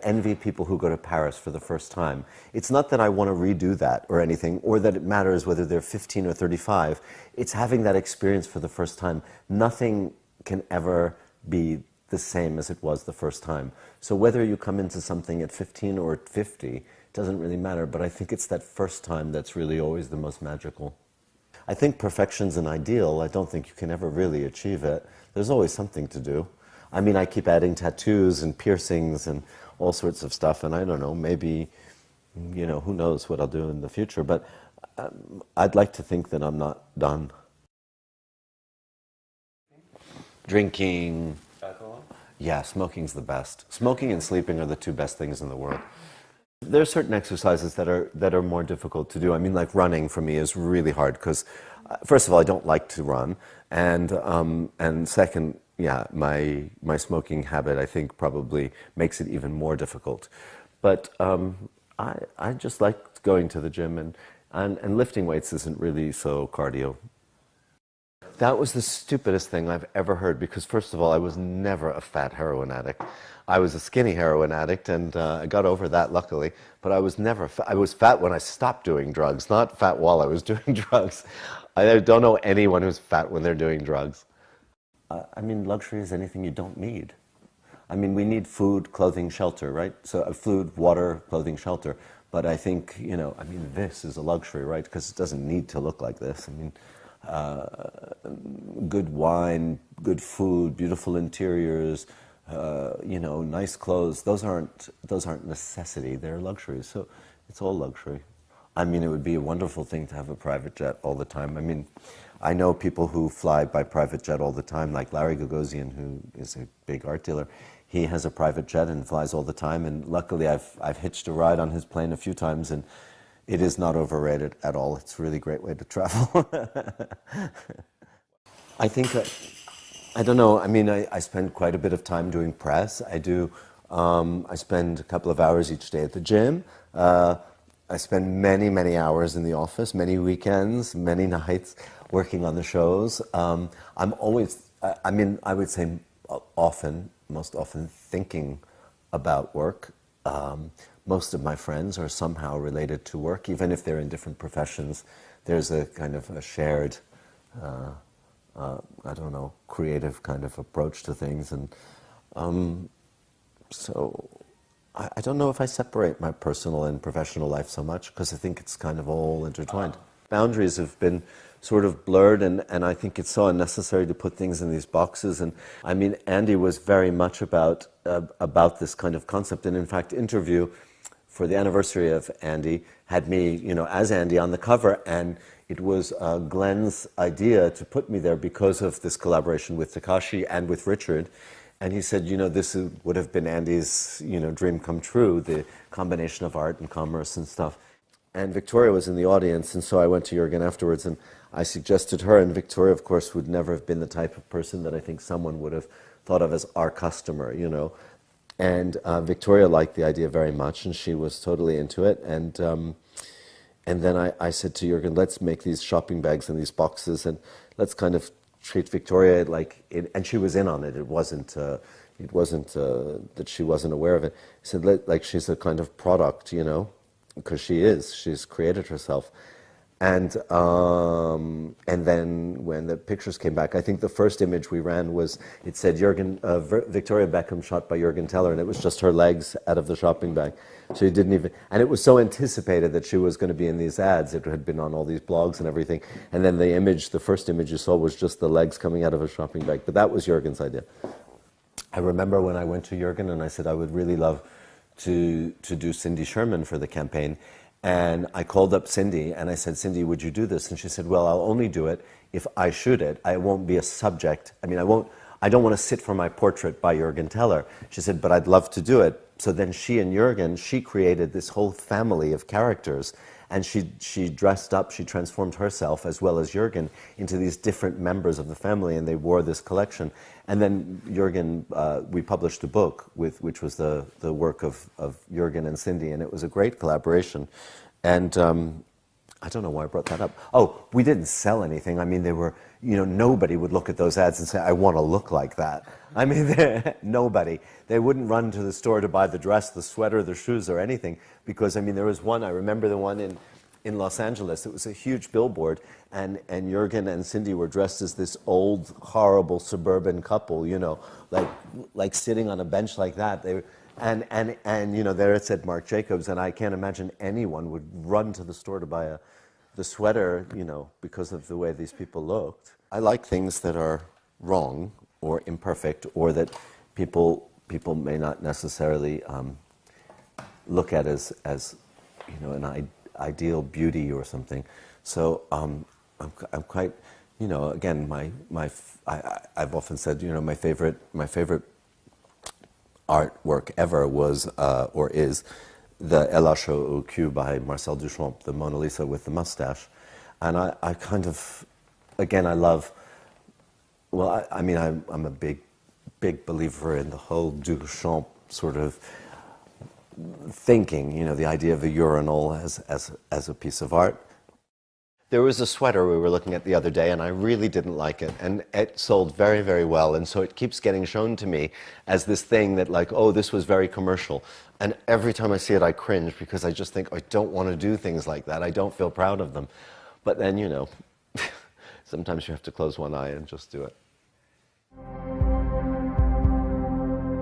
envy people who go to Paris for the first time. It's not that I want to redo that or anything, or that it matters whether they're 15 or 35. It's having that experience for the first time. Nothing can ever be the same as it was the first time. So whether you come into something at 15 or at 50, it doesn't really matter, but I think it's that first time that's really always the most magical. I think perfection's an ideal. I don't think you can ever really achieve it. There's always something to do. I mean, I keep adding tattoos and piercings and all sorts of stuff, and I don't know, maybe, you know, who knows what I'll do in the future, but I'd like to think that I'm not done. Drinking. Alcohol? Yeah, smoking's the best. Smoking and sleeping are the two best things in the world. There are certain exercises that are more difficult to do. I mean, like running for me is really hard because, first of all, I don't like to run, and second, yeah, my smoking habit, I think, probably makes it even more difficult. But I just like going to the gym, and lifting weights isn't really so cardio. That was the stupidest thing I've ever heard because, first of all, I was never a fat heroin addict. I was a skinny heroin addict, and I got over that, luckily. But I was never fat. I was fat when I stopped doing drugs, not fat while I was doing drugs. I don't know anyone who's fat when they're doing drugs. I mean, luxury is anything you don't need. I mean, we need food, clothing, shelter, right? So food, water, clothing, shelter. But I think, you know, I mean, this is a luxury, right? Because it doesn't need to look like this. I mean, good wine, good food, beautiful interiors, you know, nice clothes. Those aren't necessity. They're luxuries. So it's all luxury. I mean, it would be a wonderful thing to have a private jet all the time. I mean, I know people who fly by private jet all the time, like Larry Gagosian, who is a big art dealer. He has a private jet and flies all the time. And luckily, I've hitched a ride on his plane a few times, and it is not overrated at all. It's a really great way to travel. I think, I don't know, I mean, I spend quite a bit of time doing press. I spend a couple of hours each day at the gym. I spend many, many hours in the office, many weekends, many nights working on the shows. I'm always, I mean, I would say often, most often thinking about work. Most of my friends are somehow related to work, even if they're in different professions. There's a kind of a shared, I don't know, creative kind of approach to things. And so I don't know if I separate my personal and professional life so much, because I think it's kind of all intertwined. Boundaries have been sort of blurred, and I think it's so unnecessary to put things in these boxes. And I mean, Andy was very much about this kind of concept. And in fact, Interview, for the anniversary of Andy, had me, you know, as Andy on the cover, and it was Glenn's idea to put me there because of this collaboration with Takashi and with Richard. And he said, you know, this would have been Andy's, you know, dream come true, the combination of art and commerce and stuff. And Victoria was in the audience, and so I went to Jürgen afterwards, and I suggested her, and Victoria, of course, would never have been the type of person that I think someone would have thought of as our customer, you know. And Victoria liked the idea very much, and she was totally into it. And then I said to Jürgen, let's make these shopping bags and these boxes, and let's kind of treat Victoria like it, and she was in on it. It wasn't that she wasn't aware of it. He said, like she's a kind of product, you know, because she's created herself. And then when the pictures came back, I think the first image we ran was, it said Victoria Beckham shot by Jürgen Teller, and it was just her legs out of the shopping bag. So he didn't even, and it was so anticipated that she was going to be in these ads. It had been on all these blogs and everything. And then the first image you saw was just the legs coming out of a shopping bag. But that was Jürgen's idea. I remember when I went to Jürgen and I said I would really love to do Cindy Sherman for the campaign. And I called up Cindy and I said, Cindy, would you do this? And she said, well, I'll only do it if I shoot it. I won't be a subject. I mean, I don't want to sit for my portrait by Jürgen Teller. She said, but I'd love to do it. So then she and Jürgen, she created this whole family of characters, and she dressed up, she transformed herself as well as Jürgen into these different members of the family, and they wore this collection. And then Jürgen, we published a book which was the work of Jürgen and Cindy, and it was a great collaboration. And I don't know why I brought that up. Oh, we didn't sell anything. I mean, they were, you know, nobody would look at those ads and say, I want to look like that. I mean, nobody. They wouldn't run to the store to buy the dress, the sweater, the shoes, or anything. Because, I mean, there was one, I remember the one in Los Angeles. It was a huge billboard, and Jürgen and Cindy were dressed as this old, horrible suburban couple, you know, like sitting on a bench like that. They were, and you know, there it said Marc Jacobs, and I can't imagine anyone would run to the store to buy the sweater, you know, because of the way these people looked. I like things that are wrong or imperfect, or that people may not necessarily look at as you know, an ideal beauty or something. So I'm quite, you know, again, I've often said, you know, my favorite artwork ever was or is the L'Arche au Cul by Marcel Duchamp, the Mona Lisa with the mustache. And I kind of, again, I love, well, I mean, I'm a big believer in the whole Duchamp sort of thinking, you know, the idea of a urinal as a piece of art. There was a sweater we were looking at the other day, and I really didn't like it, and it sold very, very well, and so it keeps getting shown to me as this thing that, like, oh, this was very commercial. And every time I see it, I cringe, because I just think, I don't want to do things like that. I don't feel proud of them. But then, you know, sometimes you have to close one eye and just do it.